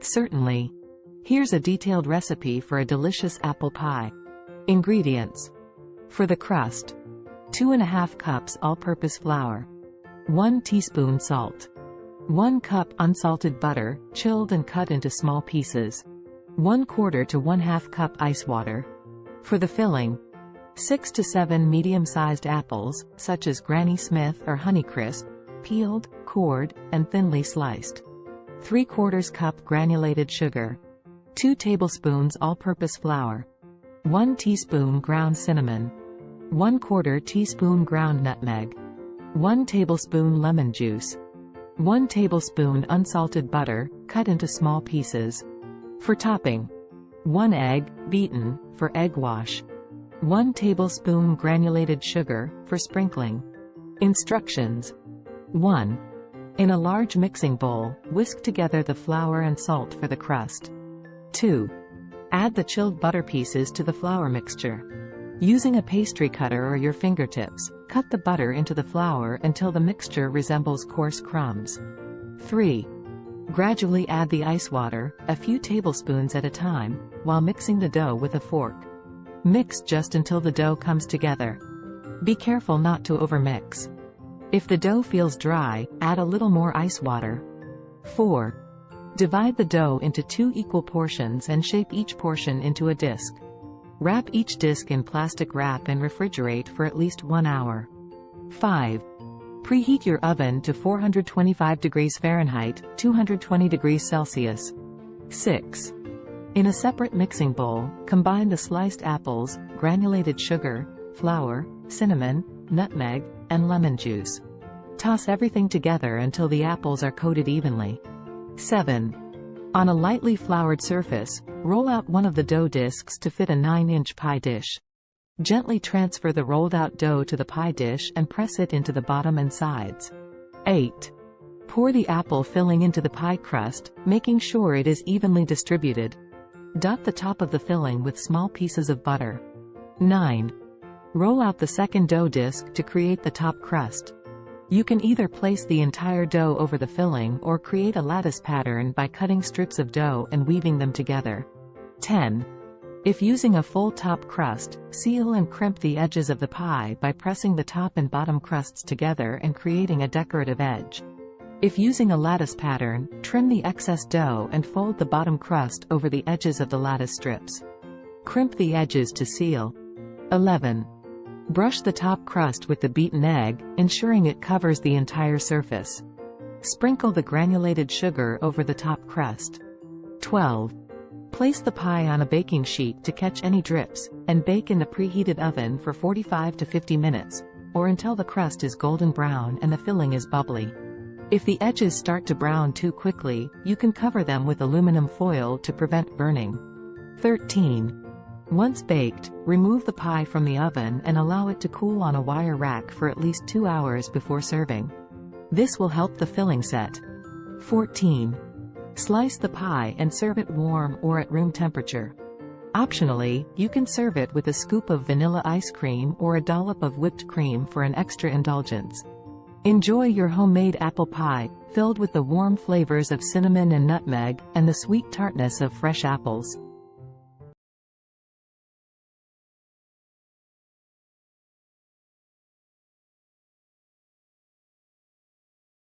Certainly. Here's a detailed recipe for a delicious apple pie. Ingredients. For the crust: 2½ cups all-purpose flour, 1 teaspoon salt, 1 cup unsalted butter, chilled and cut into small pieces, 1/4 to 1/2 cup ice water. For the filling: 6 to 7 medium-sized apples, such as Granny Smith or Honeycrisp, peeled, cored, and thinly sliced. 3/4 cup granulated sugar, 2 tablespoons all-purpose flour, 1 teaspoon ground cinnamon, 1/4 teaspoon ground nutmeg, 1 tablespoon lemon juice, 1 tablespoon unsalted butter, cut into small pieces. For topping: 1 egg, beaten, for egg wash, 1 tablespoon granulated sugar, for sprinkling. Instructions. 1. In a large mixing bowl, whisk together the flour and salt for the crust. 2. Add the chilled butter pieces to the flour mixture. Using a pastry cutter or your fingertips, cut the butter into the flour until the mixture resembles coarse crumbs. 3. Gradually add the ice water, a few tablespoons at a time, while mixing the dough with a fork. Mix just until the dough comes together. Be careful not to overmix. If the dough feels dry, add a little more ice water. 4. Divide the dough into 2 equal portions and shape each portion into a disc. Wrap each disc in plastic wrap and refrigerate for at least 1 hour. 5. Preheat your oven to 425 degrees Fahrenheit, 220 degrees Celsius. 6. In a separate mixing bowl, combine the sliced apples, granulated sugar, flour, cinnamon, nutmeg, and lemon juice. Toss everything together until the apples are coated evenly. 7. On a lightly floured surface, roll out one of the dough discs to fit a 9-inch pie dish. Gently transfer the rolled-out dough to the pie dish and press it into the bottom and sides. 8. Pour the apple filling into the pie crust, making sure it is evenly distributed. Dot the top of the filling with small pieces of butter. 9. Roll out the second dough disc to create the top crust. You can either place the entire dough over the filling or create a lattice pattern by cutting strips of dough and weaving them together. 10. If using a full top crust, seal and crimp the edges of the pie by pressing the top and bottom crusts together and creating a decorative edge. If using a lattice pattern, trim the excess dough and fold the bottom crust over the edges of the lattice strips. Crimp the edges to seal. 11. Brush the top crust with the beaten egg, ensuring it covers the entire surface. Sprinkle the granulated sugar over the top crust. 12. Place the pie on a baking sheet to catch any drips, and bake in the preheated oven for 45 to 50 minutes, or until the crust is golden brown and the filling is bubbly. If the edges start to brown too quickly, you can cover them with aluminum foil to prevent burning. 13. Once baked, remove the pie from the oven and allow it to cool on a wire rack for at least 2 hours before serving. This will help the filling set. 14. Slice the pie and serve it warm or at room temperature. Optionally, you can serve it with a scoop of vanilla ice cream or a dollop of whipped cream for an extra indulgence. Enjoy your homemade apple pie, filled with the warm flavors of cinnamon and nutmeg, and the sweet tartness of fresh apples.